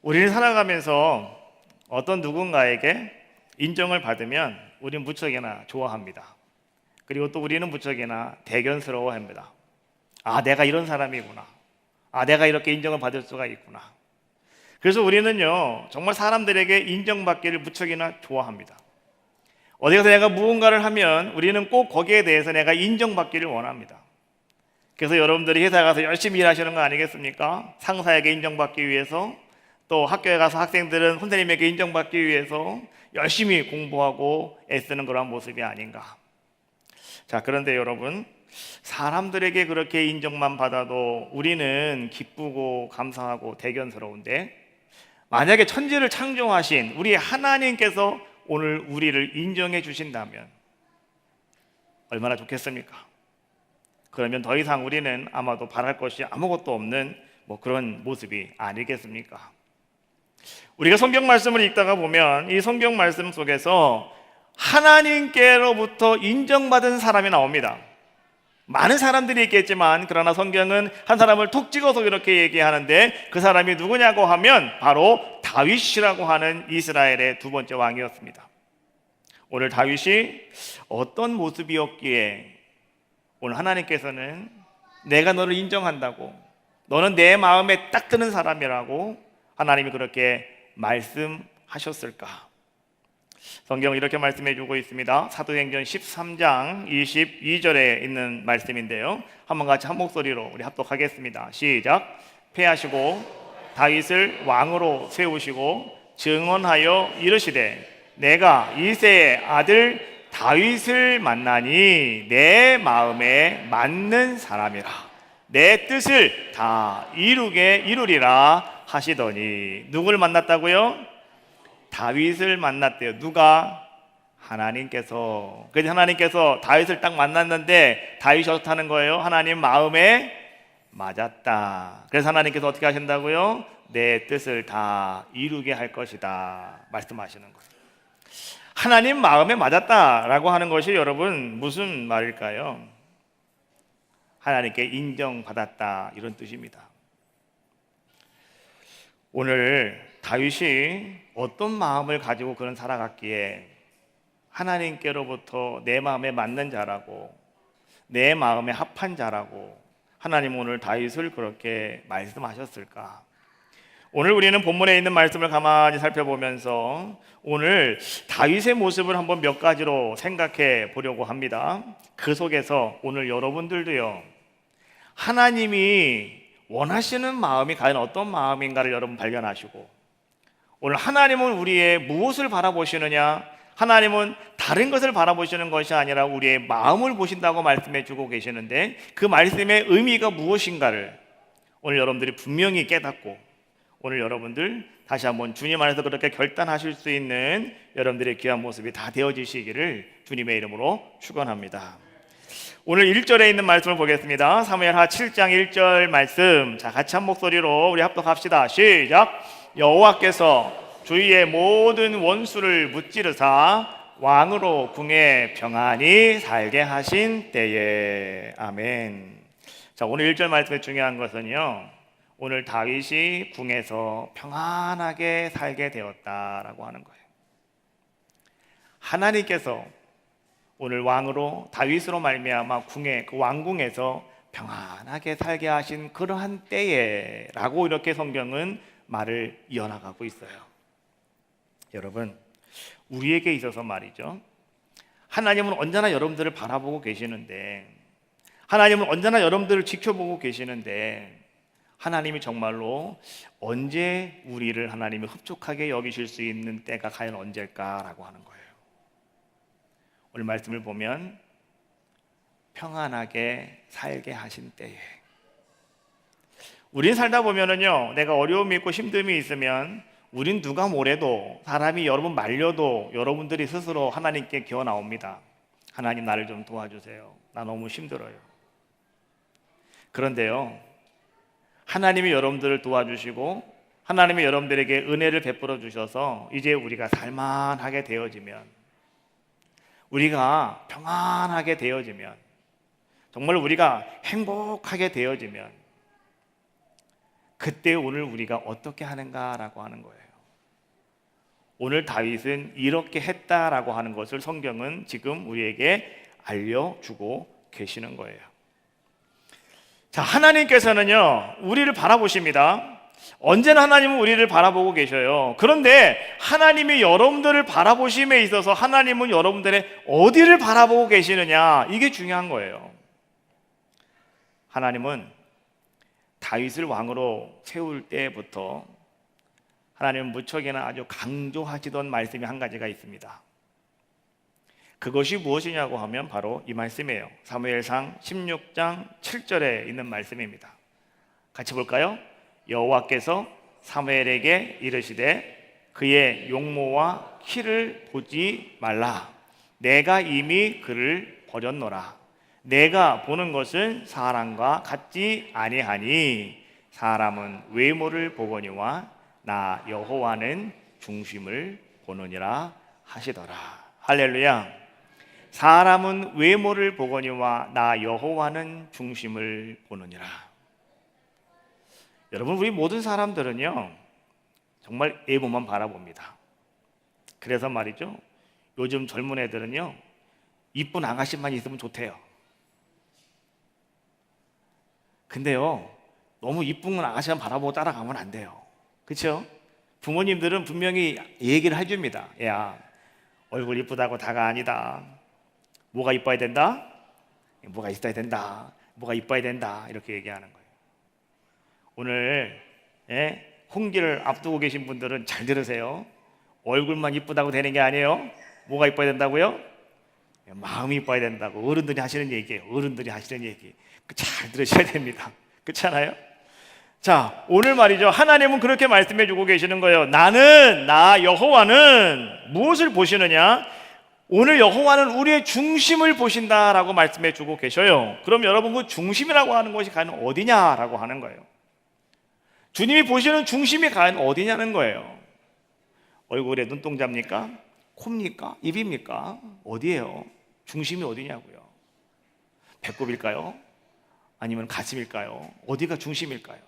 우리는 살아가면서 어떤 누군가에게 인정을 받으면 우리는 무척이나 좋아합니다. 그리고 또 우리는 무척이나 대견스러워합니다. 아, 내가 이런 사람이구나. 아, 내가 이렇게 인정을 받을 수가 있구나. 그래서 우리는요, 정말 사람들에게 인정받기를 무척이나 좋아합니다. 어디 가서 내가 무언가를 하면 우리는 꼭 거기에 대해서 내가 인정받기를 원합니다. 그래서 여러분들이 회사에 가서 열심히 일하시는 거 아니겠습니까? 상사에게 인정받기 위해서, 또 학교에 가서 학생들은 선생님에게 인정받기 위해서 열심히 공부하고 애쓰는 그런 모습이 아닌가. 자, 그런데 여러분, 사람들에게 그렇게 인정만 받아도 우리는 기쁘고 감사하고 대견스러운데, 만약에 천지를 창조하신 우리 하나님께서 오늘 우리를 인정해 주신다면 얼마나 좋겠습니까? 그러면 더 이상 우리는 아마도 바랄 것이 아무것도 없는 그런 모습이 아니겠습니까? 우리가 성경 말씀을 읽다가 보면 이 성경 말씀 속에서 하나님께로부터 인정받은 사람이 나옵니다. 많은 사람들이 있겠지만 그러나 성경은 한 사람을 톡 찍어서 이렇게 얘기하는데, 그 사람이 누구냐고 하면 바로 다윗이라고 하는 이스라엘의 두 번째 왕이었습니다. 오늘 다윗이 어떤 모습이었기에 오늘 하나님께서는 내가 너를 인정한다고, 너는 내 마음에 딱 드는 사람이라고 하나님이 그렇게 말씀하셨을까? 성경은 이렇게 말씀해 주고 있습니다. 사도행전 13장 22절에 있는 말씀인데요, 한번 같이 한 목소리로 우리 합독하겠습니다. 시작. 패하시고 다윗을 왕으로 세우시고 증언하여 이르시되 내가 이새의 아들 다윗을 만나니 내 마음에 맞는 사람이라, 내 뜻을 다 이루리라 하시더니. 누구를 만났다고요? 다윗을 만났대요. 누가? 하나님께서. 그래서 하나님께서 다윗을 딱 만났는데 다윗이 어떻다는 거예요? 하나님 마음에 맞았다. 그래서 하나님께서 어떻게 하신다고요? 내 뜻을 다 이루게 할 것이다 말씀하시는 거예요. 하나님 마음에 맞았다라고 하는 것이 여러분 무슨 말일까요? 하나님께 인정받았다, 이런 뜻입니다. 오늘 다윗이 어떤 마음을 가지고 그런 살아갔기에 하나님께로부터 내 마음에 맞는 자라고, 내 마음에 합한 자라고 하나님 오늘 다윗을 그렇게 말씀하셨을까? 오늘 우리는 본문에 있는 말씀을 가만히 살펴보면서 오늘 다윗의 모습을 한번 몇 가지로 생각해 보려고 합니다. 그 속에서 오늘 여러분들도요, 하나님이 원하시는 마음이 과연 어떤 마음인가를 여러분 발견하시고, 오늘 하나님은 우리의 무엇을 바라보시느냐, 하나님은 다른 것을 바라보시는 것이 아니라 우리의 마음을 보신다고 말씀해 주고 계시는데, 그 말씀의 의미가 무엇인가를 오늘 여러분들이 분명히 깨닫고, 오늘 여러분들 다시 한번 주님 안에서 그렇게 결단하실 수 있는 여러분들의 귀한 모습이 다 되어지시기를 주님의 이름으로 축원합니다. 오늘 1절에 있는 말씀을 보겠습니다. 사무엘하 7장 1절 말씀, 자 같이 한 목소리로 우리 합독합시다. 시작. 여호와께서 주위의 모든 원수를 무찌르사 왕으로 궁에 평안히 살게 하신 때에. 아멘. 자, 오늘 1절 말씀의 중요한 것은요, 오늘 다윗이 궁에서 평안하게 살게 되었다라고 하는 거예요. 하나님께서 오늘 왕으로 다윗으로 말미암아 궁에, 그 왕궁에서 평안하게 살게 하신 그러한 때에 라고 이렇게 성경은 말을 이어나가고 있어요. 여러분, 우리에게 있어서 말이죠, 하나님은 언제나 여러분들을 바라보고 계시는데, 하나님은 언제나 여러분들을 지켜보고 계시는데, 하나님이 정말로 언제 우리를 하나님이 흡족하게 여기실 수 있는 때가 과연 언제일까라고 하는 거예요. 오늘 말씀을 보면 평안하게 살게 하신 때에. 우린 살다 보면은요, 내가 어려움이 있고 힘듦이 있으면 우린 누가 뭐래도, 사람이 여러분 말려도 여러분들이 스스로 하나님께 기어 나옵니다. 하나님, 나를 좀 도와주세요. 나 너무 힘들어요. 그런데요, 하나님이 여러분들을 도와주시고 하나님이 여러분들에게 은혜를 베풀어 주셔서 이제 우리가 살만하게 되어지면, 우리가 평안하게 되어지면, 정말 우리가 행복하게 되어지면, 그때 오늘 우리가 어떻게 하는가라고 하는 거예요. 오늘 다윗은 이렇게 했다라고 하는 것을 성경은 지금 우리에게 알려주고 계시는 거예요. 자, 하나님께서는요, 우리를 바라보십니다. 언제나 하나님은 우리를 바라보고 계셔요. 그런데 하나님이 여러분들을 바라보심에 있어서 하나님은 여러분들의 어디를 바라보고 계시느냐, 이게 중요한 거예요. 하나님은 다윗을 왕으로 세울 때부터 하나님은 무척이나 아주 강조하시던 말씀이 한 가지가 있습니다. 그것이 무엇이냐고 하면 바로 이 말씀이에요. 사무엘상 16장 7절에 있는 말씀입니다. 같이 볼까요? 여호와께서 사무엘에게 이르시되 그의 용모와 키를 보지 말라. 내가 이미 그를 버렸노라. 내가 보는 것은 사람과 같지 아니하니 사람은 외모를 보거니와 나 여호와는 중심을 보느니라 하시더라. 할렐루야. 사람은 외모를 보거니와 나 여호와는 중심을 보느니라. 여러분, 우리 모든 사람들은요 정말 외모만 바라봅니다. 그래서 말이죠, 요즘 젊은 애들은요 이쁜 아가씨만 있으면 좋대요. 근데요, 너무 이쁜 아가씨만 바라보고 따라가면 안 돼요. 그렇죠? 부모님들은 분명히 얘기를 해줍니다. 야, 얼굴 이쁘다고 다가 아니다. 뭐가 이뻐야 된다? 뭐가 있어야 된다. 뭐가 이뻐야 된다. 이렇게 얘기하는 거예요. 오늘 홍기를 앞두고 계신 분들은 잘 들으세요. 얼굴만 이쁘다고 되는 게 아니에요. 뭐가 이뻐야 된다고요? 마음이 이뻐야 된다고 어른들이 하시는 얘기예요. 어른들이 하시는 얘기. 잘 들으셔야 됩니다. 그렇잖아요? 자, 오늘 말이죠, 하나님은 그렇게 말씀해 주고 계시는 거예요. 나 여호와는 무엇을 보시느냐? 오늘 여호와는 우리의 중심을 보신다라고 말씀해 주고 계셔요. 그럼 여러분, 그 중심이라고 하는 것이 과연 어디냐라고 하는 거예요. 주님이 보시는 중심이 과연 어디냐는 거예요. 얼굴에 눈동자입니까? 코입니까? 입입니까? 어디예요? 중심이 어디냐고요? 배꼽일까요? 아니면 가슴일까요? 어디가 중심일까요?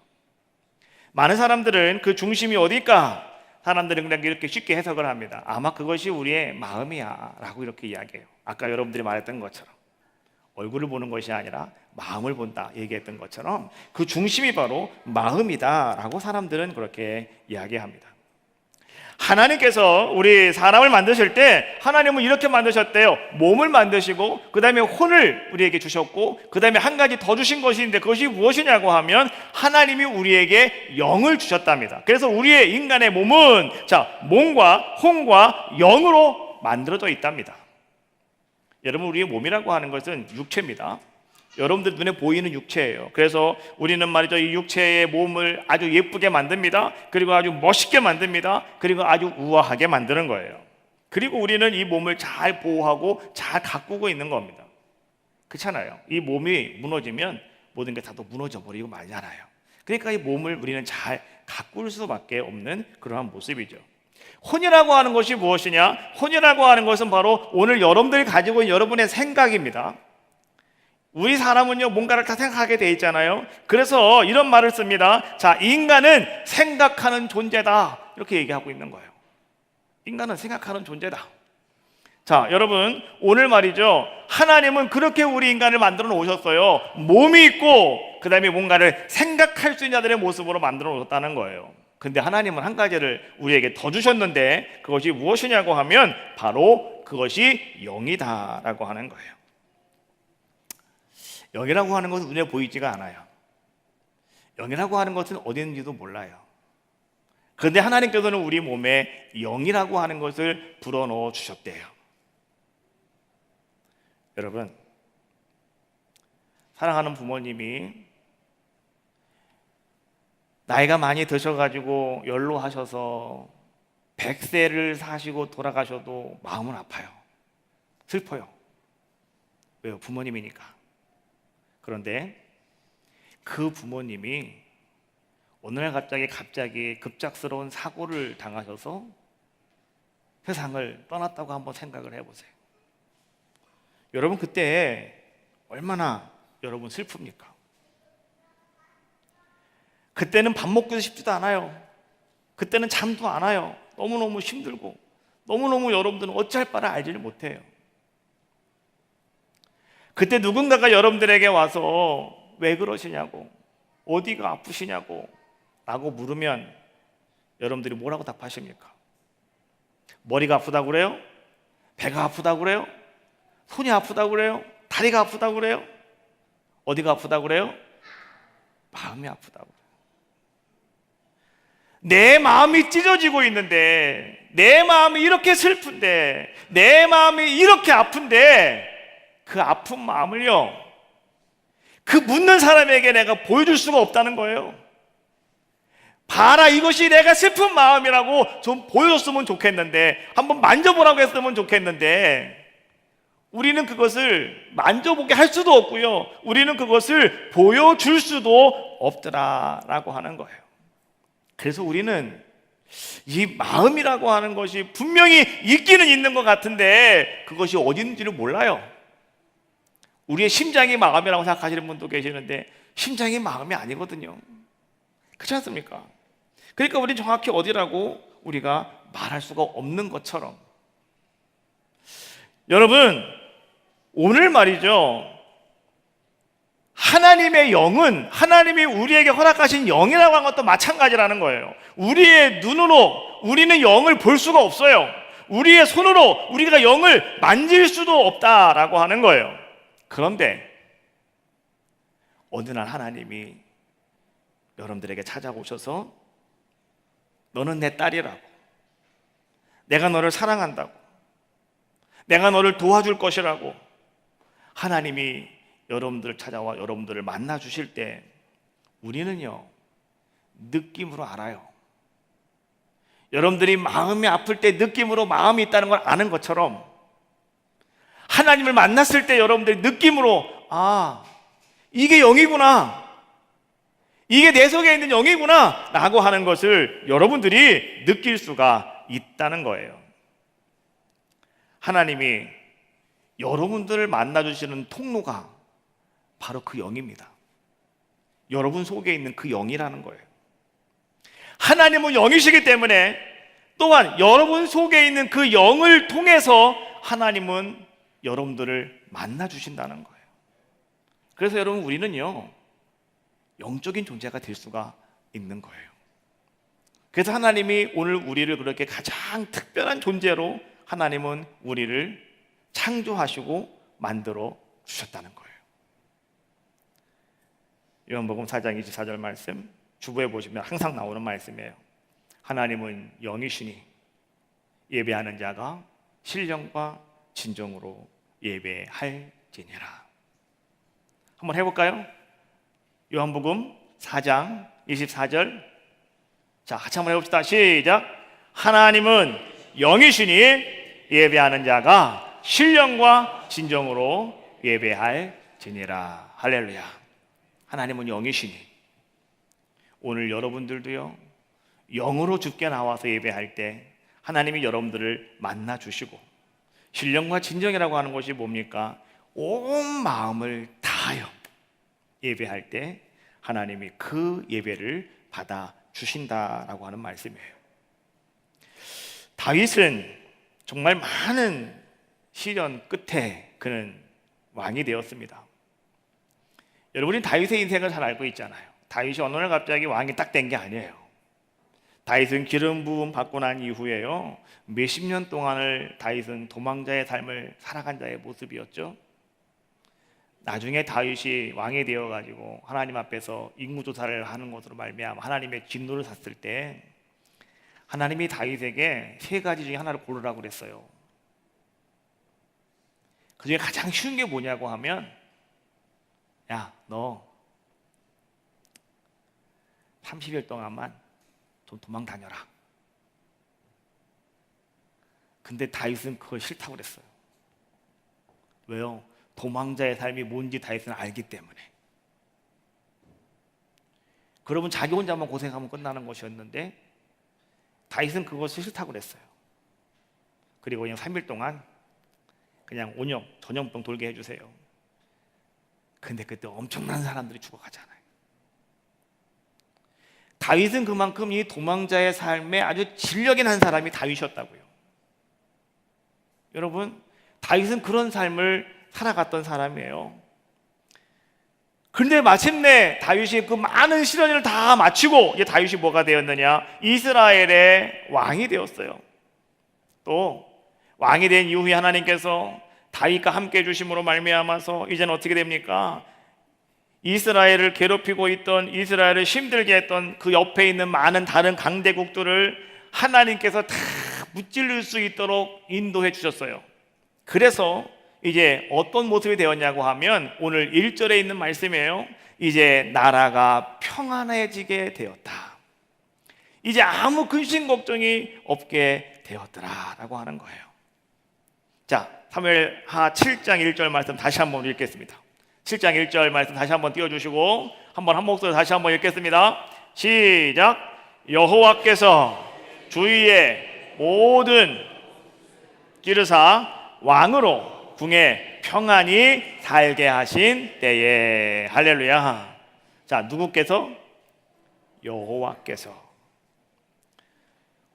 많은 사람들은 그 중심이 어딜까? 사람들은 그냥 이렇게 쉽게 해석을 합니다. 아마 그것이 우리의 마음이야 라고 이렇게 이야기해요. 아까 여러분들이 말했던 것처럼 얼굴을 보는 것이 아니라 마음을 본다 얘기했던 것처럼 그 중심이 바로 마음이다 라고 사람들은 그렇게 이야기합니다. 하나님께서 우리 사람을 만드실 때 하나님은 이렇게 만드셨대요. 몸을 만드시고 그 다음에 혼을 우리에게 주셨고 그 다음에 한 가지 더 주신 것이 있는데 그것이 무엇이냐고 하면 하나님이 우리에게 영을 주셨답니다. 그래서 우리의 인간의 몸은 몸과 혼과 영으로 만들어져 있답니다. 여러분, 우리의 몸이라고 하는 것은 육체입니다. 여러분들 눈에 보이는 육체예요. 그래서 우리는 말이죠, 이 육체의 몸을 아주 예쁘게 만듭니다. 그리고 아주 멋있게 만듭니다. 그리고 아주 우아하게 만드는 거예요. 그리고 우리는 이 몸을 잘 보호하고 잘 가꾸고 있는 겁니다. 그렇잖아요. 이 몸이 무너지면 모든 게 다 또 무너져 버리고 말잖아요. 그러니까 이 몸을 우리는 잘 가꿀 수밖에 없는 그러한 모습이죠. 혼이라고 하는 것이 무엇이냐? 혼이라고 하는 것은 바로 오늘 여러분들이 가지고 있는 여러분의 생각입니다. 우리 사람은요, 뭔가를 다 생각하게 돼 있잖아요. 그래서 이런 말을 씁니다. 인간은 생각하는 존재다 이렇게 얘기하고 있는 거예요. 인간은 생각하는 존재다. 여러분, 오늘 말이죠, 하나님은 그렇게 우리 인간을 만들어 놓으셨어요. 몸이 있고 그 다음에 뭔가를 생각할 수 있는 자들의 모습으로 만들어 놓았다는 거예요. 근데 하나님은 한 가지를 우리에게 더 주셨는데 그것이 무엇이냐고 하면 바로 그것이 영이다라고 하는 거예요. 영이라고 하는 것은 눈에 보이지가 않아요. 영이라고 하는 것은 어디 있는지도 몰라요. 그런데 하나님께서는 우리 몸에 영이라고 하는 것을 불어넣어 주셨대요. 여러분, 사랑하는 부모님이 나이가 많이 드셔가지고 연로하셔서 100세를 사시고 돌아가셔도 마음은 아파요. 슬퍼요. 왜요? 부모님이니까. 그런데 그 부모님이 어느 날 갑자기 급작스러운 사고를 당하셔서 세상을 떠났다고 한번 생각을 해보세요. 여러분, 그때 얼마나 여러분 슬픕니까? 그때는 밥 먹기도 쉽지도 않아요. 그때는 잠도 안 와요. 너무너무 힘들고 너무너무 여러분들은 어찌할 바를 알지를 못해요. 그때 누군가가 여러분들에게 와서 왜 그러시냐고, 어디가 아프시냐고 라고 물으면 여러분들이 뭐라고 답하십니까? 머리가 아프다고 그래요? 배가 아프다고 그래요? 손이 아프다고 그래요? 다리가 아프다고 그래요? 어디가 아프다고 그래요? 마음이 아프다고 그래요. 내 마음이 찢어지고 있는데, 내 마음이 이렇게 슬픈데, 내 마음이 이렇게 아픈데, 그 아픈 마음을요, 그 묻는 사람에게 내가 보여줄 수가 없다는 거예요. 봐라, 이것이 내가 슬픈 마음이라고 좀 보여줬으면 좋겠는데, 한번 만져보라고 했으면 좋겠는데, 우리는 그것을 만져보게 할 수도 없고요, 우리는 그것을 보여줄 수도 없더라라고 하는 거예요. 그래서 우리는 이 마음이라고 하는 것이 분명히 있기는 있는 것 같은데 그것이 어디 있는지를 몰라요. 우리의 심장이 마음이라고 생각하시는 분도 계시는데 심장이 마음이 아니거든요. 그렇지 않습니까? 그러니까 우리는 정확히 어디라고 우리가 말할 수가 없는 것처럼, 여러분 오늘 말이죠, 하나님의 영은 하나님이 우리에게 허락하신 영이라고 하는 것도 마찬가지라는 거예요. 우리의 눈으로 우리는 영을 볼 수가 없어요. 우리의 손으로 우리가 영을 만질 수도 없다라고 하는 거예요. 그런데 어느 날 하나님이 여러분들에게 찾아오셔서 너는 내 딸이라고, 내가 너를 사랑한다고, 내가 너를 도와줄 것이라고 하나님이 여러분들을 찾아와 여러분들을 만나 주실 때 우리는요, 느낌으로 알아요. 여러분들이 마음이 아플 때 느낌으로 마음이 있다는 걸 아는 것처럼, 하나님을 만났을 때 여러분들이 느낌으로, 아, 이게 영이구나, 이게 내 속에 있는 영이구나 라고 하는 것을 여러분들이 느낄 수가 있다는 거예요. 하나님이 여러분들을 만나주시는 통로가 바로 그 영입니다. 여러분 속에 있는 그 영이라는 거예요. 하나님은 영이시기 때문에 또한 여러분 속에 있는 그 영을 통해서 하나님은 여러분들을 만나주신다는 거예요. 그래서 여러분 우리는요, 영적인 존재가 될 수가 있는 거예요. 그래서 하나님이 오늘 우리를 그렇게 가장 특별한 존재로 하나님은 우리를 창조하시고 만들어 주셨다는 거예요. 요한복음 4장 24절 말씀 주부에 보시면 항상 나오는 말씀이에요. 하나님은 영이시니 예배하는 자가 신령과 진정으로 예배할지니라. 한번 해볼까요? 요한복음 4장 24절, 자 같이 한번 해봅시다. 시작. 하나님은 영이시니 예배하는 자가 신령과 진정으로 예배할지니라. 할렐루야. 하나님은 영이시니 오늘 여러분들도요, 영으로 주께 나와서 예배할 때 하나님이 여러분들을 만나 주시고, 신령과 진정이라고 하는 것이 뭡니까? 온 마음을 다하여 예배할 때 하나님이 그 예배를 받아 주신다라고 하는 말씀이에요. 다윗은 정말 많은 시련 끝에 그는 왕이 되었습니다. 여러분이 다윗의 인생을 잘 알고 있잖아요. 다윗이 어느 날 갑자기 왕이 딱 된 게 아니에요. 다윗은 기름 부음 받고 난 이후에요, 몇십 년 동안을 다윗은 도망자의 삶을 살아간 자의 모습이었죠. 나중에 다윗이 왕이 되어가지고 하나님 앞에서 인구조사를 하는 것으로 말미암아 하나님의 진노를 샀을 때 하나님이 다윗에게 세 가지 중에 하나를 고르라고 그랬어요. 그 중에 가장 쉬운 게 뭐냐고 하면, 야, 너 30일 동안만 좀 도망 다녀라. 근데 다윗은 그걸 싫다고 그랬어요. 왜요? 도망자의 삶이 뭔지 다윗은 알기 때문에. 그러면 자기 혼자만 고생하면 끝나는 것이었는데 다윗은 그것을 싫다고 그랬어요. 그리고 그냥 3일 동안 그냥 온영 전염병 돌게 해주세요. 근데 그때 엄청난 사람들이 죽어가잖아요. 다윗은 그만큼 이 도망자의 삶에 아주 진력인 한 사람이 다윗이었다고요. 여러분, 다윗은 그런 삶을 살아갔던 사람이에요. 그런데 마침내 다윗이 그 많은 시련을 다 마치고 이제 다윗이 뭐가 되었느냐? 이스라엘의 왕이 되었어요. 또 왕이 된 이후에 하나님께서 다윗과 함께 해주심으로 말미암아서 이제는 어떻게 됩니까? 이스라엘을 괴롭히고 있던, 이스라엘을 힘들게 했던 그 옆에 있는 많은 다른 강대국들을 하나님께서 다 무찔릴 수 있도록 인도해 주셨어요. 그래서 이제 어떤 모습이 되었냐고 하면 오늘 1절에 있는 말씀이에요. 이제 나라가 평안해지게 되었다. 이제 아무 근심 걱정이 없게 되었더라라고 하는 거예요. 자, 사무엘하 7장 1절 말씀 다시 한번 읽겠습니다. 7장 1절 말씀 다시 한번 띄워주시고 한번 한 목소리 다시 한번 읽겠습니다. 시작. 여호와께서 주위의 모든 기르사 왕으로 궁에 평안히 살게 하신 때에. 할렐루야. 자, 누구께서? 여호와께서.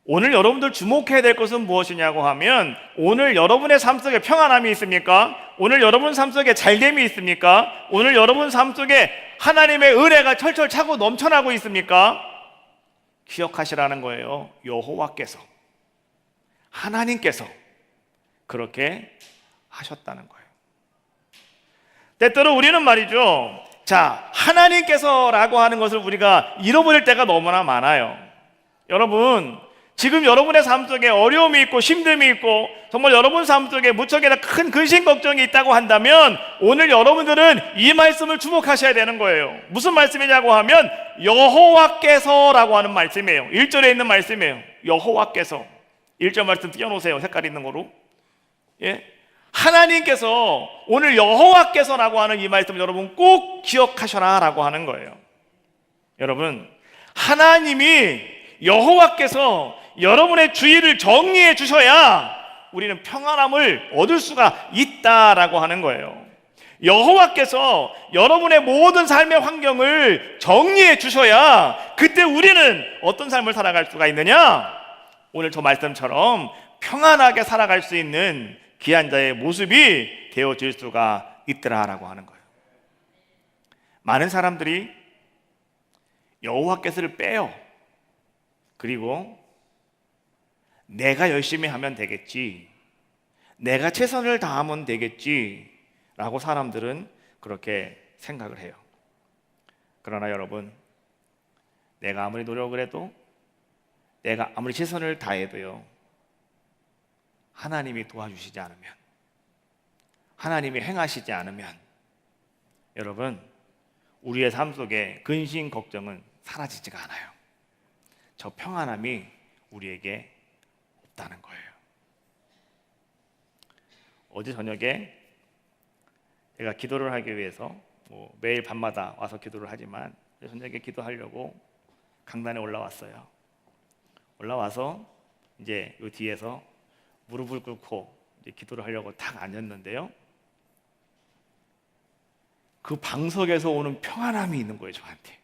오늘 여러분들 주목해야 될 것은 무엇이냐고 하면 오늘 여러분의 삶 속에 평안함이 있습니까? 오늘 여러분 삶 속에 잘됨이 있습니까? 오늘 여러분 삶 속에 하나님의 은혜가 철철 차고 넘쳐나고 있습니까? 기억하시라는 거예요. 여호와께서, 하나님께서 그렇게 하셨다는 거예요. 때때로 우리는 말이죠, 자, 하나님께서라고 하는 것을 우리가 잃어버릴 때가 너무나 많아요. 여러분, 지금 여러분의 삶 속에 어려움이 있고 힘듦이 있고 정말 여러분 삶 속에 무척이나 큰 근심 걱정이 있다고 한다면 오늘 여러분들은 이 말씀을 주목하셔야 되는 거예요. 무슨 말씀이냐고 하면 여호와께서라고 하는 말씀이에요. 1절에 있는 말씀이에요. 여호와께서. 1절 말씀 띄워놓으세요. 색깔 있는 거로. 예? 하나님께서, 오늘 여호와께서라고 하는 이 말씀 여러분 꼭 기억하셔라 라고 하는 거예요. 여러분, 하나님이, 여호와께서 여러분의 주의를 정리해 주셔야 우리는 평안함을 얻을 수가 있다라고 하는 거예요. 여호와께서 여러분의 모든 삶의 환경을 정리해 주셔야 그때 우리는 어떤 삶을 살아갈 수가 있느냐? 오늘 저 말씀처럼 평안하게 살아갈 수 있는 귀한 자의 모습이 되어질 수가 있더라라고 하는 거예요. 많은 사람들이 여호와께서를 빼요. 그리고 내가 열심히 하면 되겠지, 내가 최선을 다하면 되겠지 라고 사람들은 그렇게 생각을 해요. 그러나 여러분, 내가 아무리 노력을 해도, 내가 아무리 최선을 다해도요, 하나님이 도와주시지 않으면, 하나님이 행하시지 않으면 여러분, 우리의 삶 속에 근심 걱정은 사라지지가 않아요. 저 평안함이 우리에게 없다는 거예요. 어제 저녁에 제가 기도를 하기 위해서 매일 밤마다 와서 기도를 하지만 저녁에 기도하려고 강단에 올라왔어요. 올라와서 이제 요 뒤에서 무릎을 꿇고 이제 기도를 하려고 딱 앉았는데요, 그 방석에서 오는 평안함이 있는 거예요. 저한테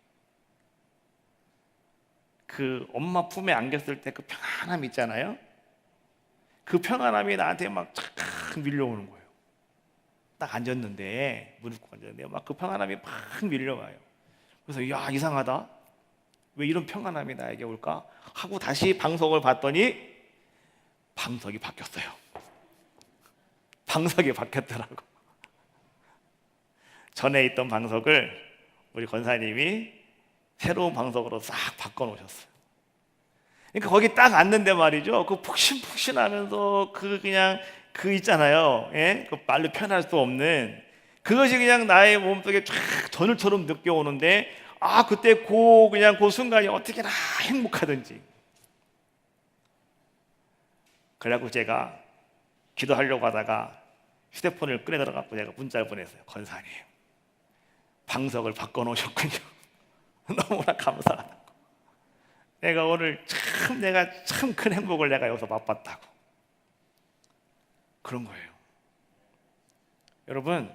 그 엄마 품에 안겼을 때 그 평안함 있잖아요. 그 평안함이 나한테 막 쫙 밀려오는 거예요. 딱 앉았는데, 무릎 꿇고 앉았는데 막 그 평안함이 막 밀려와요. 그래서 야, 이상하다, 왜 이런 평안함이 나에게 올까 하고 다시 방석을 봤더니 방석이 바뀌었어요. 방석이 바뀌었더라고. 전에 있던 방석을 우리 권사님이 새로운 방석으로 싹 바꿔놓으셨어요. 그러니까 거기 딱 앉는데 말이죠, 그 푹신푹신하면서 그 그냥 그 있잖아요, 예? 그 말로 표현할 수 없는 그것이 그냥 나의 몸속에 쫙 전율처럼 느껴오는데, 아, 그때 그냥 그 순간이 어떻게나 행복하든지. 그래갖고 제가 기도하려고 하다가 휴대폰을 꺼내 들어갖고 제가 문자를 보냈어요. 권사님, 방석을 바꿔놓으셨군요. 너무나 감사하다고. 내가 오늘 참 큰 행복을 내가 여기서 맛봤다고. 그런 거예요. 여러분,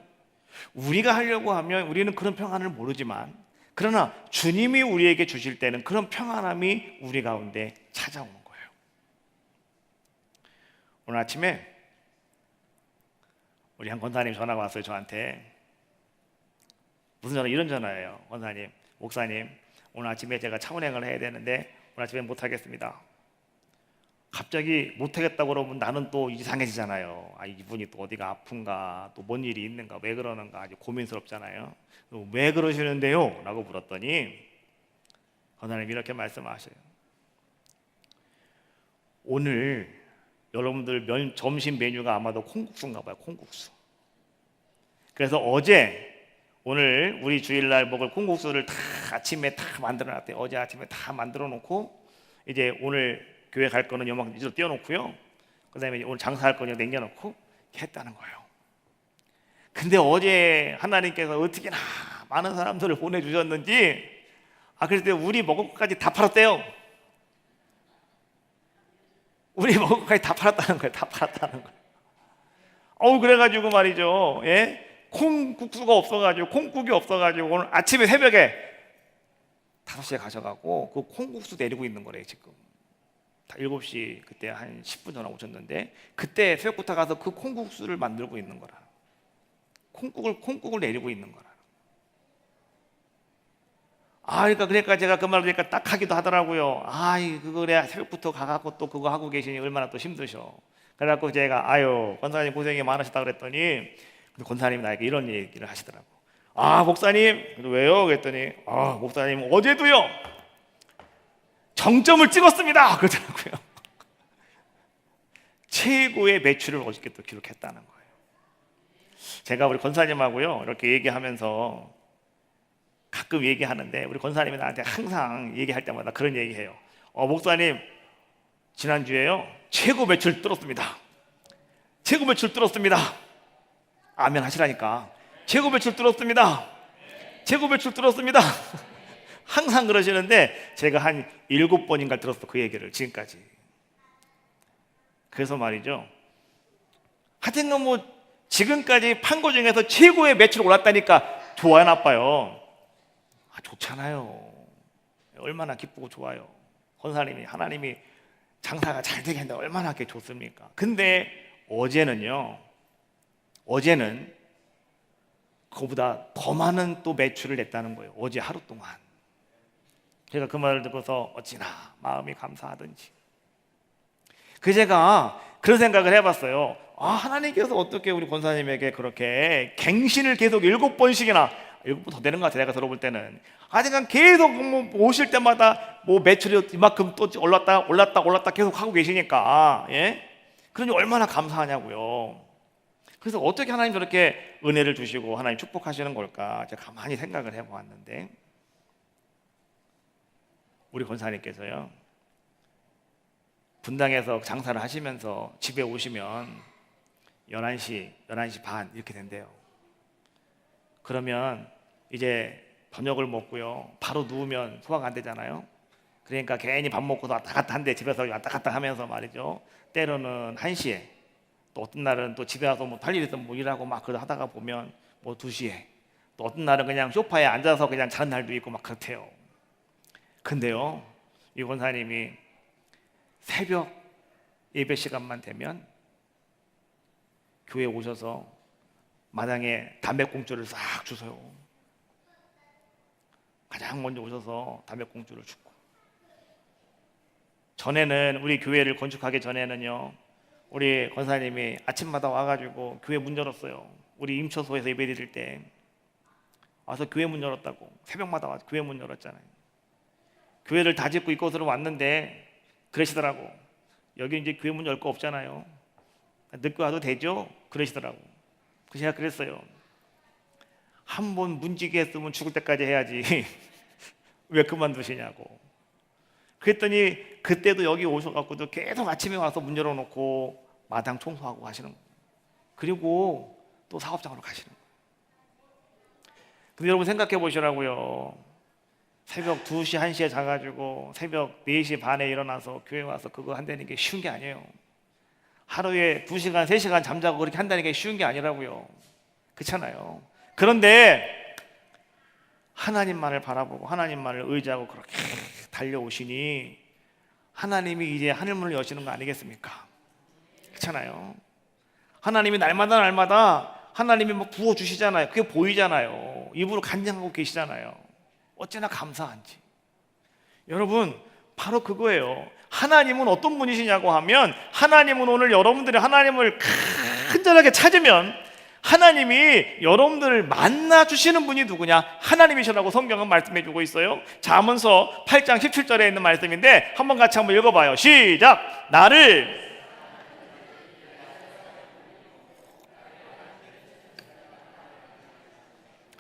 우리가 하려고 하면 우리는 그런 평안을 모르지만 그러나 주님이 우리에게 주실 때는 그런 평안함이 우리 가운데 찾아오는 거예요. 오늘 아침에 우리 한 권사님 전화가 왔어요. 저한테. 무슨 전화? 이런 전화예요. 권사님, 목사님, 오늘 아침에 제가 차 운행을 해야 되는데 오늘 아침에 못하겠습니다. 갑자기 못하겠다고 그러면 나는 또 이상해지잖아요. 아, 이분이 또 어디가 아픈가, 또 뭔 일이 있는가, 왜 그러는가 아주 고민스럽잖아요. 왜 그러시는데요? 라고 물었더니 권사님이 이렇게 말씀하셔요. 오늘 여러분들 점심 메뉴가 아마도 콩국수인가 봐요. 콩국수. 그래서 오늘 우리 주일날 먹을 콩국수를 다 아침에 다 만들어 놨대요. 어제 아침에 다 만들어 놓고 이제 오늘 교회 갈 거는 요만큼 이대로 띄워놓고요. 그 다음에 오늘 장사할 거는 남겨놓고 했다는 거예요. 근데 어제 하나님께서 어떻게나 많은 사람들을 보내주셨는지 그럴 때 우리 먹을 것까지 다 팔았대요. 우리 먹을 것까지 다 팔았다는 거예요. 다 팔았다는 거예요. 그래가지고 말이죠. 예? 콩국수가 없어가지고 콩국이 없어가지고 오늘 아침에 새벽에 5시에 가셔가고 그 콩국수 내리고 있는 거래요. 지금 7시 그때 한 10분 전에 오셨는데 그때 새벽부터 가서 그 콩국수를 만들고 있는 거라. 콩국을 내리고 있는 거라. 그러니까 제가 그 말을 그러니까 딱 하기도 하더라고요. 그거 그래 새벽부터 가갖고 또 그거 하고 계시니 얼마나 또 힘드셔. 그래갖고 제가 권사님 고생이 많으시다 그랬더니 권사님이 나에게 이런 얘기를 하시더라고. 목사님 왜요? 그랬더니 목사님 어제도요 정점을 찍었습니다 그러더라고요. 최고의 매출을 어저께 또 기록했다는 거예요. 제가 우리 권사님하고요 이렇게 얘기하면서 가끔 얘기하는데 우리 권사님이 나한테 항상 얘기할 때마다 그런 얘기해요. 목사님 지난주에요 최고 매출 뚫었습니다. 최고 매출 뚫었습니다. 아멘 하시라니까. 최고 매출 뚫었습니다. 최고 매출 뚫었습니다. 항상 그러시는데 제가 한 7번인가 들었어 그 얘기를 지금까지. 그래서 말이죠. 하여튼 지금까지 판 거 중에서 최고의 매출 올랐다니까 좋아요 나빠요? 좋잖아요. 얼마나 기쁘고 좋아요. 권사님이 하나님이 장사가 잘 되게 한다 얼마나 좋습니까? 근데 어제는 그거보다 더 많은 또 매출을 냈다는 거예요. 어제 하루 동안. 제가 그 말을 듣고서 어찌나 마음이 감사하든지. 제가 그런 생각을 해봤어요. 하나님께서 어떻게 우리 권사님에게 그렇게 갱신을 계속 7번씩이나 7번 더 되는 것 같아요. 내가 들어볼 때는 하여간 계속 오실 때마다 매출이 이만큼 또 올랐다 계속 하고 계시니까 그러니 얼마나 감사하냐고요. 그래서 어떻게 하나님 저렇게 은혜를 주시고 하나님 축복하시는 걸까 제가 가만히 생각을 해보았는데 우리 권사님께서요 분당에서 장사를 하시면서 집에 오시면 11시 반 이렇게 된대요. 그러면 이제 저녁을 먹고요 바로 누우면 소화가 안 되잖아요. 그러니까 괜히 밥 먹고도 왔다 갔다 한대. 집에서 왔다 갔다 하면서 말이죠. 때로는 1시에 또 어떤 날은 또 집에 와서 할 일 있으면 일하고 막 그러다 하다가 보면 2시에 또 어떤 날은 그냥 소파에 앉아서 그냥 자는 날도 있고 막 그렇대요. 근데요 이 권사님이 새벽 예배 시간만 되면 교회에 오셔서 마당에 담배꽁초를 싹 주세요. 가장 먼저 오셔서 담배꽁초를 주고 전에는 우리 교회를 건축하기 전에는요 우리 권사님이 아침마다 와가지고 교회 문 열었어요. 우리 임초소에서 예배 드릴 때 와서 교회 문 열었다고 새벽마다 와서 교회 문 열었잖아요. 교회를 다 짓고 이곳으로 왔는데 그러시더라고. 여기 이제 교회 문 열 거 없잖아요. 늦게 와도 되죠? 그러시더라고. 그래서 제가 그랬어요. 한 번 문지기 했으면 죽을 때까지 해야지 왜 그만두시냐고. 그랬더니 그때도 여기 오셔갖고도 계속 아침에 와서 문 열어놓고 마당 청소하고 하시는 거예요. 그리고 또 사업장으로 가시는 거예요. 근데 여러분 생각해 보시라고요. 새벽 2시, 1시에 자가지고 새벽 4시 반에 일어나서 교회 와서 그거 한다는 게 쉬운 게 아니에요. 하루에 2시간, 3시간 잠자고 그렇게 한다는 게 쉬운 게 아니라고요. 그렇잖아요. 그런데 하나님만을 바라보고 하나님만을 의지하고 그렇게 달려오시니 하나님이 이제 하늘문을 여시는 거 아니겠습니까? 그렇잖아요. 하나님이 날마다 하나님이 막 부어주시잖아요. 그게 보이잖아요. 입으로 간증하고 계시잖아요. 어찌나 감사한지. 여러분, 바로 그거예요. 하나님은 어떤 분이시냐고 하면, 하나님은 오늘 여러분들이 하나님을 간절하게 찾으면 하나님이 여러분들을 만나주시는 분이 누구냐? 하나님이시라고 성경은 말씀해주고 있어요. 잠언서 8장 17절에 있는 말씀인데 한번 같이 한번 읽어봐요. 시작! 나를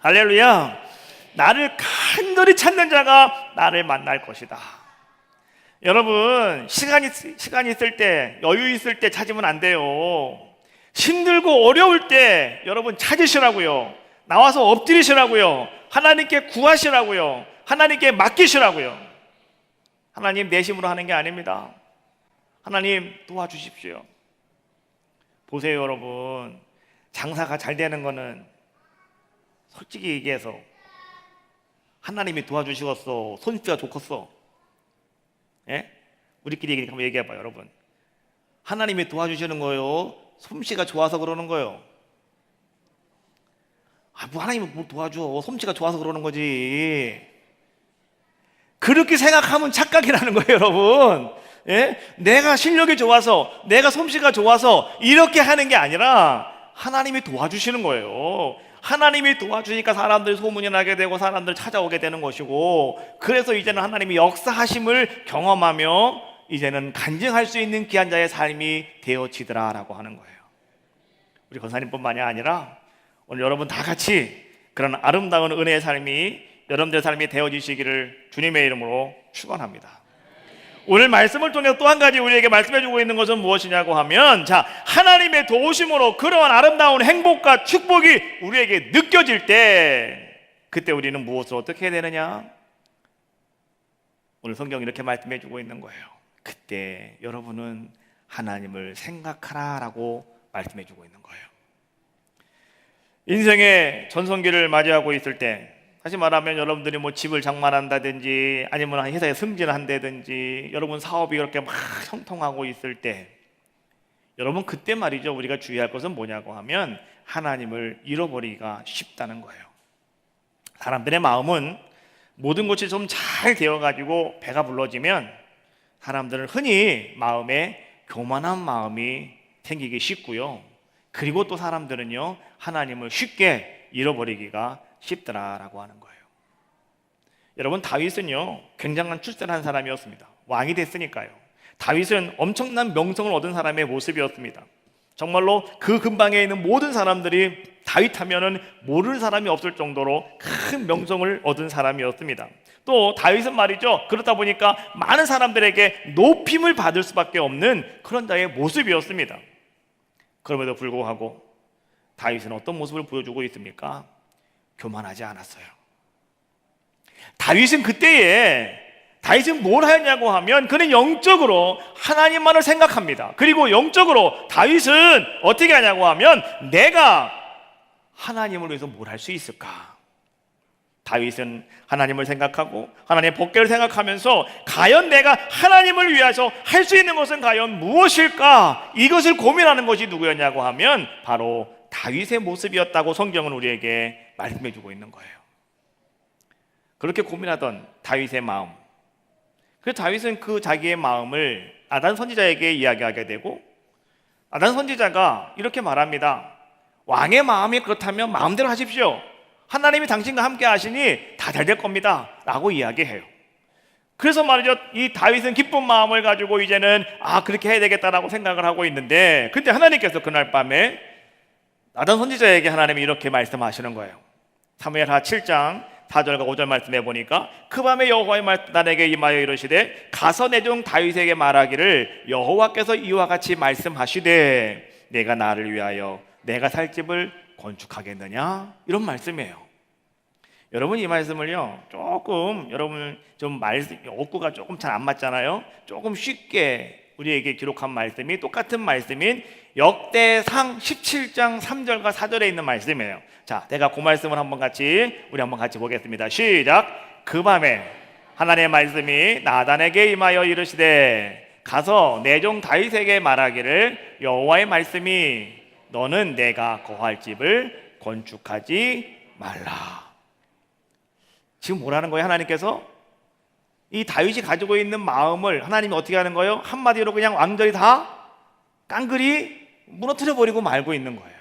할렐루야! 나를 간절히 찾는 자가 나를 만날 것이다. 여러분, 시간이 있을 때, 여유 있을 때 찾으면 안 돼요. 힘들고 어려울 때 여러분 찾으시라고요. 나와서 엎드리시라고요. 하나님께 구하시라고요. 하나님께 맡기시라고요. 하나님 내 힘으로 하는 게 아닙니다. 하나님 도와주십시오. 보세요, 여러분. 장사가 잘 되는 거는 솔직히 얘기해서 하나님이 도와주시겠어? 손씨가 좋겠어? 예? 우리끼리 얘기니까 한번 얘기해봐요, 여러분. 하나님이 도와주시는 거예요? 솜씨가 좋아서 그러는 거예요? 뭐 하나님이 뭘 도와줘? 솜씨가 좋아서 그러는 거지. 그렇게 생각하면 착각이라는 거예요, 여러분. 예? 내가 실력이 좋아서, 내가 솜씨가 좋아서 이렇게 하는 게 아니라 하나님이 도와주시는 거예요. 하나님이 도와주니까 사람들이 소문이 나게 되고 사람들 찾아오게 되는 것이고, 그래서 이제는 하나님이 역사하심을 경험하며 이제는 간증할 수 있는 귀한 자의 삶이 되어지더라라고 하는 거예요. 우리 권사님뿐만이 아니라 오늘 여러분 다 같이 그런 아름다운 은혜의 삶이 여러분들의 삶이 되어지시기를 주님의 이름으로 축원합니다. 오늘 말씀을 통해서 또 한 가지 우리에게 말씀해주고 있는 것은 무엇이냐고 하면, 자, 하나님의 도우심으로 그러한 아름다운 행복과 축복이 우리에게 느껴질 때, 그때 우리는 무엇을 어떻게 해야 되느냐? 오늘 성경이 이렇게 말씀해주고 있는 거예요. 그때 여러분은 하나님을 생각하라라고 말씀해주고 있는 거예요. 인생의 전성기를 맞이하고 있을 때, 다시 말하면 여러분들이 뭐 집을 장만한다든지 아니면 회사에 승진한다든지 여러분 사업이 이렇게 막 형통하고 있을 때, 여러분 그때 말이죠, 우리가 주의할 것은 뭐냐고 하면 하나님을 잃어버리기가 쉽다는 거예요. 사람들의 마음은 모든 것이 좀 잘 되어가지고 배가 불러지면 사람들은 흔히 마음에 교만한 마음이 생기기 쉽고요. 그리고 또 사람들은요, 하나님을 쉽게 잃어버리기가 쉽더라라고 하는 거예요. 여러분, 다윗은요 굉장한 출세를 한 사람이었습니다. 왕이 됐으니까요. 다윗은 엄청난 명성을 얻은 사람의 모습이었습니다. 정말로 그 근방에 있는 모든 사람들이 다윗 하면은 모르는 사람이 없을 정도로 큰 명성을 얻은 사람이었습니다. 또 다윗은 말이죠, 그렇다 보니까 많은 사람들에게 높임을 받을 수밖에 없는 그런 자의 모습이었습니다. 그럼에도 불구하고 다윗은 어떤 모습을 보여주고 있습니까? 교만하지 않았어요. 다윗은 그때에 뭘 하였냐고 하면 그는 영적으로 하나님만을 생각합니다. 그리고 영적으로 다윗은 어떻게 하냐고 하면 내가 하나님을 위해서 뭘 할 수 있을까? 다윗은 하나님을 생각하고 하나님의 복귀를 생각하면서 과연 내가 하나님을 위해서 할 수 있는 것은 과연 무엇일까? 이것을 고민하는 것이 누구였냐고 하면 바로 다윗의 모습이었다고 성경은 우리에게 말씀해 주고 있는 거예요. 그렇게 고민하던 다윗의 마음, 그래서 다윗은 그 자기의 마음을 나단 선지자에게 이야기하게 되고, 나단 선지자가 이렇게 말합니다. 왕의 마음이 그렇다면 마음대로 하십시오. 하나님이 당신과 함께 하시니 다 잘 될 겁니다 라고 이야기해요. 그래서 말이죠, 이 다윗은 기쁜 마음을 가지고 이제는 그렇게 해야 되겠다라고 생각을 하고 있는데, 근데 하나님께서 그날 밤에 나단 선지자에게 하나님이 이렇게 말씀하시는 거예요. 사무엘하 7장 4절과 5절 말씀해 보니까, 그 밤에 여호와의 말씀 나에게 임하여 이르시되 가서 내 종 다윗에게 말하기를 여호와께서 이와 같이 말씀하시되 내가 나를 위하여 내가 살 집을 건축하겠느냐, 이런 말씀이에요. 여러분, 이 말씀을요 조금 여러분 좀 억구가 조금 잘 안 맞잖아요. 조금 쉽게 우리에게 기록한 말씀이 똑같은 말씀인 역대상 17장 3절과 4절에 있는 말씀이에요. 자, 내가 그 말씀을 우리 한번 같이 보겠습니다. 시작. 그 밤에 하나님의 말씀이 나단에게 임하여 이르시되 가서 내 종 다윗에게 말하기를 여호와의 말씀이 너는 내가 거할 집을 건축하지 말라. 지금 뭐라는 거예요? 하나님께서 이 다윗이 가지고 있는 마음을 하나님이 어떻게 하는 거예요? 한마디로 그냥 완전히 다 깡그리 무너뜨려 버리고 말고 있는 거예요.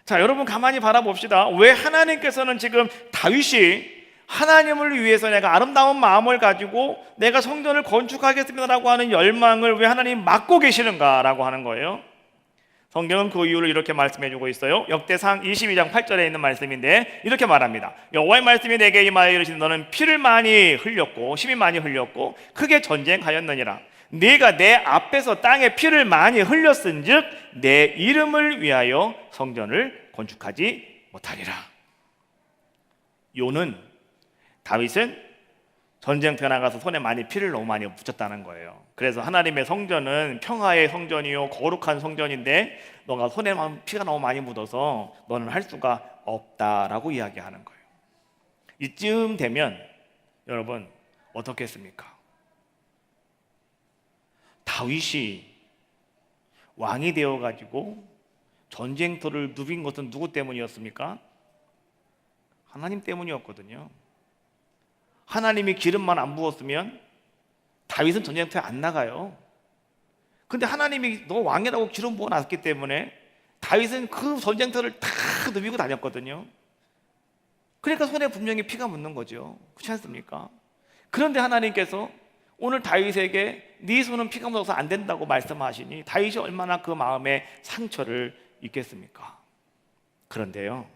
자, 여러분 가만히 바라봅시다. 왜 하나님께서는 지금 다윗이 하나님을 위해서 내가 아름다운 마음을 가지고 내가 성전을 건축하겠습니다라고 하는 열망을 왜 하나님 막고 계시는가라고 하는 거예요. 성경은 그 이유를 이렇게 말씀해 주고 있어요. 역대상 22장 8절에 있는 말씀인데 이렇게 말합니다. 여호와의 말씀이 내게 임하여 이르시되 너는 피를 많이 흘렸고 힘이 많이 흘렸고 크게 전쟁하였느니라. 네가 내 앞에서 땅에 피를 많이 흘렸은즉 내 이름을 위하여 성전을 건축하지 못하리라. 요는 다윗은 전쟁터에 나가서 손에 피를 너무 많이 묻혔다는 거예요. 그래서 하나님의 성전은 평화의 성전이요 거룩한 성전인데 너가 손에 피가 너무 많이 묻어서 너는 할 수가 없다라고 이야기하는 거예요. 이쯤 되면 여러분 어떻겠습니까? 다윗이 왕이 되어가지고 전쟁터를 누빈 것은 누구 때문이었습니까? 하나님 때문이었거든요. 하나님이 기름만 안 부었으면 다윗은 전쟁터에 안 나가요. 근데 하나님이 너 왕이라고 기름 부어놨기 때문에 다윗은 그 전쟁터를 다 누비고 다녔거든요. 그러니까 손에 분명히 피가 묻는 거죠. 그렇지 않습니까? 그런데 하나님께서 오늘 다윗에게 네 손은 피가 묻어서 안 된다고 말씀하시니 다윗이 얼마나 그 마음에 상처를 입겠습니까? 그런데요,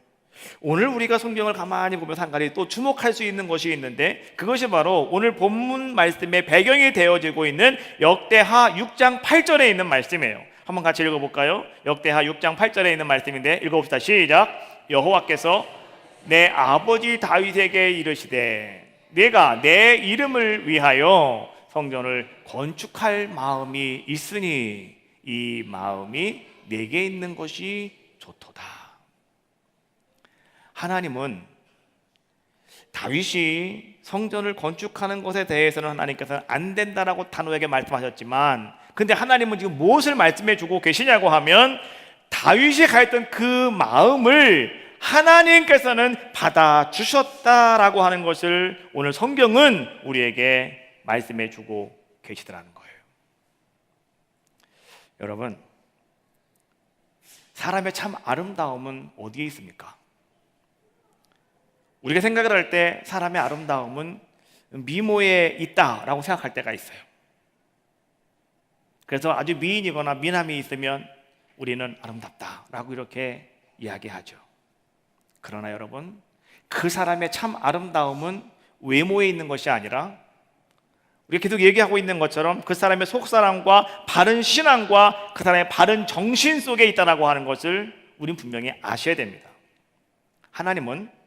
오늘 우리가 성경을 가만히 보면서 한 가지 또 주목할 수 있는 것이 있는데 그것이 바로 오늘 본문 말씀의 배경이 되어지고 있는 역대하 6장 8절에 있는 말씀이에요. 한번 같이 읽어볼까요? 역대하 6장 8절에 있는 말씀인데 읽어봅시다. 시작. 여호와께서 내 아버지 다윗에게 이르시되 내가 내 이름을 위하여 성전을 건축할 마음이 있으니 이 마음이 내게 있는 것이 좋도다. 하나님은 다윗이 성전을 건축하는 것에 대해서는 하나님께서는 안 된다라고 단호하게 말씀하셨지만 근데 하나님은 지금 무엇을 말씀해 주고 계시냐고 하면 다윗이 가했던 그 마음을 하나님께서는 받아주셨다라고 하는 것을 오늘 성경은 우리에게 말씀해 주고 계시더라는 거예요. 여러분, 사람의 참 아름다움은 어디에 있습니까? 우리가 생각을 할 때 사람의 아름다움은 미모에 있다라고 생각할 때가 있어요. 그래서 아주 미인이거나 미남이 있으면 우리는 아름답다라고 이렇게 이야기하죠. 그러나 여러분, 그 사람의 참 아름다움은 외모에 있는 것이 아니라 우리가 계속 얘기하고 있는 것처럼 그 사람의 속사람과 바른 신앙과 그 사람의 바른 정신 속에 있다라고 하는 것을 우리는 분명히 아셔야 됩니다. 하나님은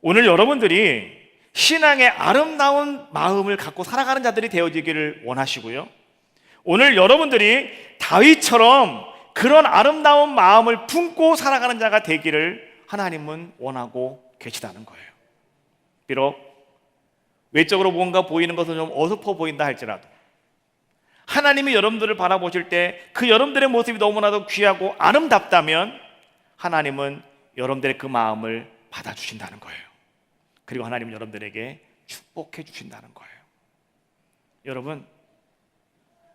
오늘 여러분들이 신앙의 아름다운 마음을 갖고 살아가는 자들이 되어지기를 원하시고요, 오늘 여러분들이 다윗처럼 그런 아름다운 마음을 품고 살아가는 자가 되기를 하나님은 원하고 계시다는 거예요. 비록 외적으로 뭔가 보이는 것은 좀 어설퍼 보인다 할지라도 하나님이 여러분들을 바라보실 때 그 여러분들의 모습이 너무나도 귀하고 아름답다면 하나님은 여러분들의 그 마음을 받아주신다는 거예요. 그리고 하나님은 여러분들에게 축복해 주신다는 거예요. 여러분,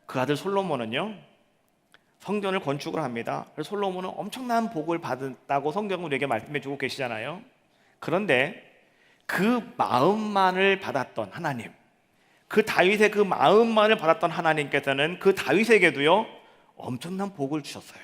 그 아들 솔로몬은요 성전을 건축을 합니다. 그래서 솔로몬은 엄청난 복을 받았다고 성경은 우리에게 말씀해 주고 계시잖아요. 그런데 그 마음만을 받았던 하나님, 그 다윗의 그 마음만을 받았던 하나님께서는 그 다윗에게도요 엄청난 복을 주셨어요.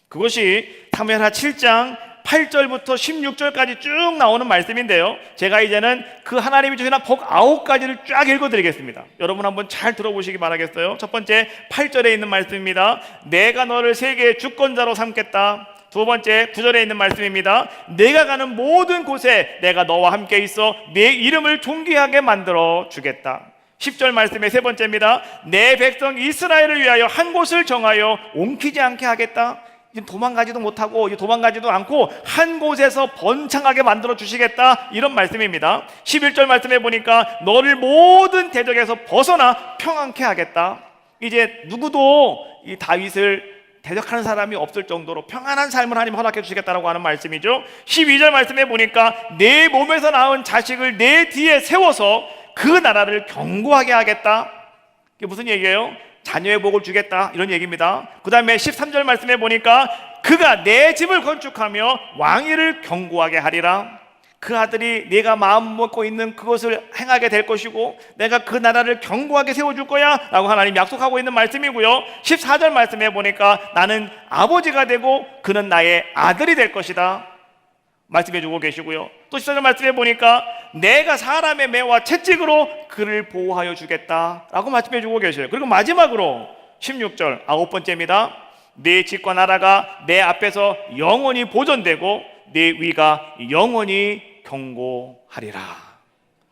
그것이 사무엘하 7장 8절부터 16절까지 쭉 나오는 말씀인데요, 제가 이제는 그 하나님이 주시는 복 9가지를 쫙 읽어드리겠습니다. 여러분 한번 잘 들어보시기 바라겠어요. 첫 번째 8절에 있는 말씀입니다. 내가 너를 세계의 주권자로 삼겠다. 두 번째 9절에 있는 말씀입니다. 내가 가는 모든 곳에 내가 너와 함께 있어 내 이름을 존귀하게 만들어 주겠다. 10절 말씀의 세 번째입니다. 내 백성 이스라엘을 위하여 한 곳을 정하여 옮기지 않게 하겠다. 이제 도망가지도 못하고 이제 도망가지도 않고 한 곳에서 번창하게 만들어 주시겠다, 이런 말씀입니다. 11절 말씀에 보니까 너를 모든 대적에서 벗어나 평안케 하겠다. 이제 누구도 이 다윗을 대적하는 사람이 없을 정도로 평안한 삶을 하나님 허락해 주시겠다라고 하는 말씀이죠. 12절 말씀에 보니까 내 몸에서 낳은 자식을 내 뒤에 세워서 그 나라를 견고하게 하겠다. 이게 무슨 얘기예요? 자녀의 복을 주겠다, 이런 얘기입니다. 그 다음에 13절 말씀에 보니까 그가 내 집을 건축하며 왕위를 견고하게 하리라. 그 아들이 내가 마음 먹고 있는 그것을 행하게 될 것이고 내가 그 나라를 견고하게 세워줄 거야 라고 하나님 약속하고 있는 말씀이고요. 14절 말씀에 보니까 나는 아버지가 되고 그는 나의 아들이 될 것이다 말씀해 주고 계시고요. 또 14절 말씀에 보니까 내가 사람의 매와 채찍으로 그를 보호하여 주겠다 라고 말씀해 주고 계셔요. 그리고 마지막으로 16절, 아홉 번째입니다. 내 집과 나라가 내 앞에서 영원히 보존되고 내 위가 영원히 경고하리라.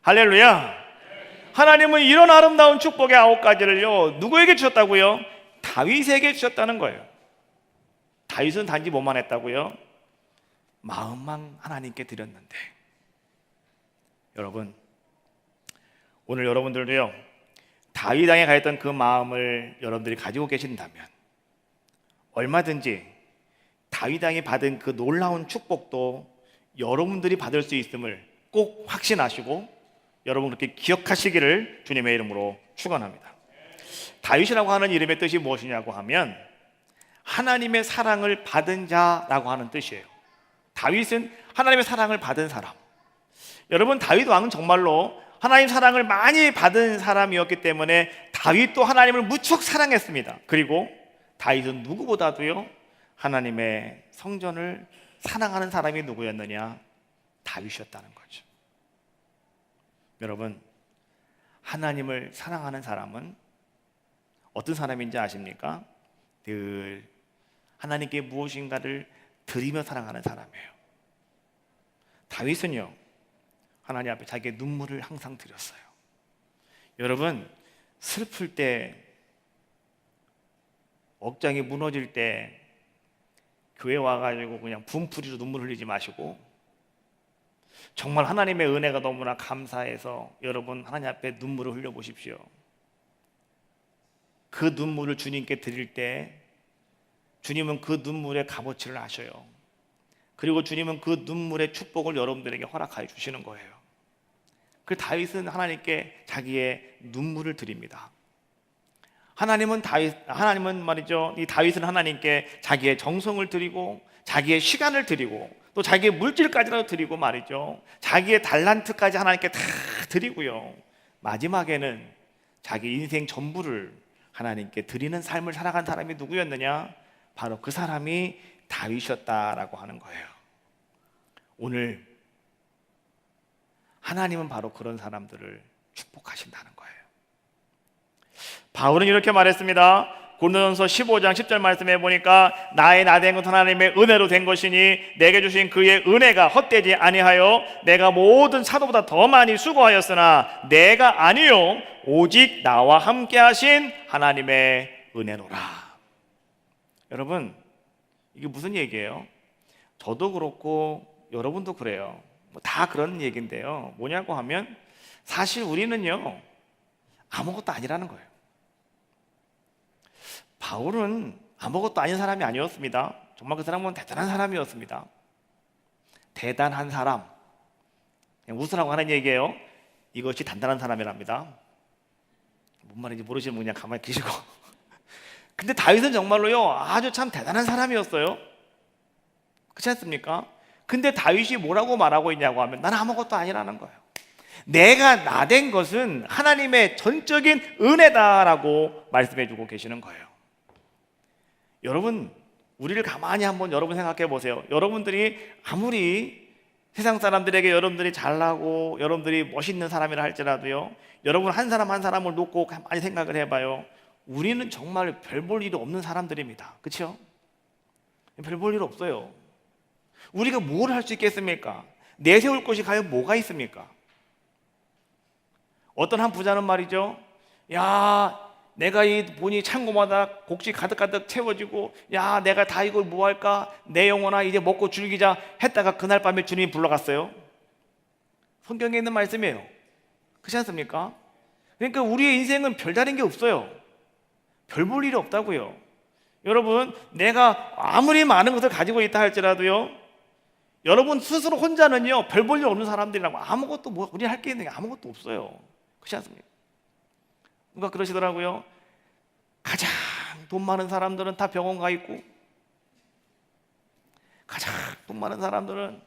할렐루야. 하나님은 이런 아름다운 축복의 9가지를요 누구에게 주셨다고요? 다윗에게 주셨다는 거예요. 다윗은 단지 뭐만 했다고요? 마음만 하나님께 드렸는데. 여러분, 오늘 여러분들도요 다윗 왕에 가했던 그 마음을 여러분들이 가지고 계신다면 얼마든지 다윗 왕이 받은 그 놀라운 축복도 여러분들이 받을 수 있음을 꼭 확신하시고 여러분 그렇게 기억하시기를 주님의 이름으로 축원합니다. 다윗이라고 하는 이름의 뜻이 무엇이냐고 하면 하나님의 사랑을 받은 자라고 하는 뜻이에요. 다윗은 하나님의 사랑을 받은 사람. 여러분, 다윗 왕은 정말로 하나님 사랑을 많이 받은 사람이었기 때문에 다윗도 하나님을 무척 사랑했습니다. 그리고 다윗은 누구보다도요 하나님의 성전을 사랑하는 사람이 누구였느냐? 다윗이었다는 거죠. 여러분, 하나님을 사랑하는 사람은 어떤 사람인지 아십니까? 늘 하나님께 무엇인가를 드리며 사랑하는 사람이에요. 다윗은요 하나님 앞에 자기의 눈물을 항상 드렸어요. 여러분, 슬플 때, 억장이 무너질 때 교회 와가지고 그냥 분풀이로 눈물 흘리지 마시고 정말 하나님의 은혜가 너무나 감사해서 여러분 하나님 앞에 눈물을 흘려보십시오. 그 눈물을 주님께 드릴 때 주님은 그 눈물의 값어치를 아셔요. 그리고 주님은 그 눈물의 축복을 여러분들에게 허락하여 주시는 거예요. 그 다윗은 하나님께 자기의 눈물을 드립니다. 하나님은 말이죠, 이 다윗은 하나님께 자기의 정성을 드리고 자기의 시간을 드리고 또 자기의 물질까지라도 드리고 말이죠, 자기의 달란트까지 하나님께 다 드리고요, 마지막에는 자기 인생 전부를 하나님께 드리는 삶을 살아간 사람이 누구였느냐? 바로 그 사람이 다윗이었다라고 하는 거예요. 오늘 하나님은 바로 그런 사람들을 축복하신다는 거예요. 바울은 이렇게 말했습니다. 고린도전서 15장 10절 말씀에 보니까 나의 나된 것은 하나님의 은혜로 된 것이니 내게 주신 그의 은혜가 헛되지 아니하여 내가 모든 사도보다 더 많이 수고하였으나 내가 아니요 오직 나와 함께 하신 하나님의 은혜로라. 여러분, 이게 무슨 얘기예요? 저도 그렇고 여러분도 그래요. 다 그런 얘기인데요, 뭐냐고 하면 사실 우리는요 아무것도 아니라는 거예요. 바울은 아무것도 아닌 사람이 아니었습니다. 정말 그 사람은 대단한 사람이었습니다. 대단한 사람, 그냥 웃으라고 하는 얘기예요. 이것이 단단한 사람이랍니다. 뭔 말인지 모르시는 분 그냥 가만히 계시고 근데 다윗은 정말로요 아주 참 대단한 사람이었어요. 그렇지 않습니까? 근데 다윗이 뭐라고 말하고 있냐고 하면 나는 아무것도 아니라는 거예요. 내가 나된 것은 하나님의 전적인 은혜다라고 말씀해 주고 계시는 거예요. 여러분, 우리를 가만히 한번 여러분 생각해 보세요. 여러분들이 아무리 세상 사람들에게 여러분들이 잘나고 여러분들이 멋있는 사람이라 할지라도요, 여러분 한 사람 한 사람을 놓고 많이 생각을 해봐요. 우리는 정말 별 볼 일이 없는 사람들입니다. 그렇죠? 별 볼 일 없어요. 우리가 뭘 할 수 있겠습니까? 내세울 것이 과연 뭐가 있습니까? 어떤 한 부자는 말이죠, 야, 내가 이 돈이 창고마다 곡식 가득가득 채워지고, 야, 내가 다 이걸 뭐 할까? 내 영혼아 이제 먹고 즐기자 했다가 그날 밤에 주님이 불러갔어요. 성경에 있는 말씀이에요. 그렇지 않습니까? 그러니까 우리의 인생은 별다른 게 없어요. 별 볼 일이 없다고요. 여러분, 내가 아무리 많은 것을 가지고 있다 할지라도요, 여러분 스스로 혼자는요 별 볼 일 없는 사람들이라고 아무것도 뭐 우리 할 게 있는 게 아무것도 없어요. 그렇지 않습니까? 누가 그러시더라고요. 가장 돈 많은 사람들은 다 병원 가 있고, 가장 돈 많은 사람들은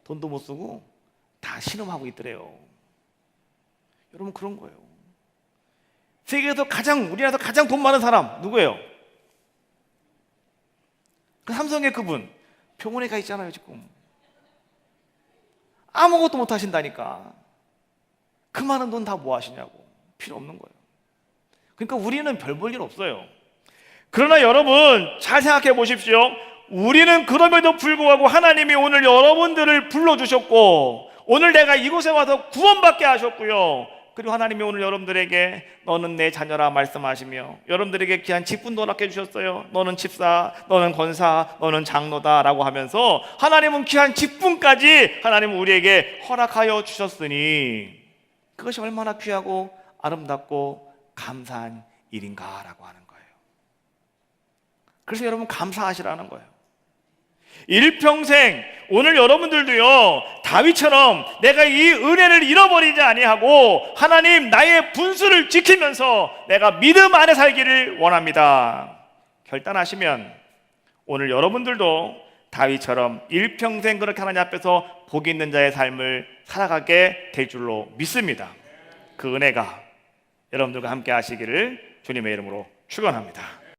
돈도 못 쓰고 다 신음하고 있더래요. 여러분, 그런 거예요. 세계에서 우리나라에서 가장 돈 많은 사람 누구예요? 그 삼성의 그분 병원에 가 있잖아요. 지금 아무것도 못 하신다니까. 그 많은 돈 다 뭐 하시냐고. 필요 없는 거예요. 그러니까 우리는 별 볼 일 없어요. 그러나 여러분 잘 생각해 보십시오. 우리는 그럼에도 불구하고 하나님이 오늘 여러분들을 불러주셨고, 오늘 내가 이곳에 와서 구원받게 하셨고요, 그리고 하나님이 오늘 여러분들에게 너는 내 자녀라 말씀하시며 여러분들에게 귀한 직분도 허락해 주셨어요. 너는 집사, 너는 권사, 너는 장로다 라고 하면서 하나님은 귀한 직분까지 하나님은 우리에게 허락하여 주셨으니 그것이 얼마나 귀하고 아름답고 감사한 일인가 라고 하는 거예요. 그래서 여러분 감사하시라는 거예요. 일평생 오늘 여러분들도요 다윗처럼 내가 이 은혜를 잃어버리지 아니하고 하나님 나의 분수를 지키면서 내가 믿음 안에 살기를 원합니다. 결단하시면 오늘 여러분들도 다윗처럼 일평생 그렇게 하나님 앞에서 복 있는 자의 삶을 살아가게 될 줄로 믿습니다. 그 은혜가 여러분들과 함께 하시기를 주님의 이름으로 축원합니다.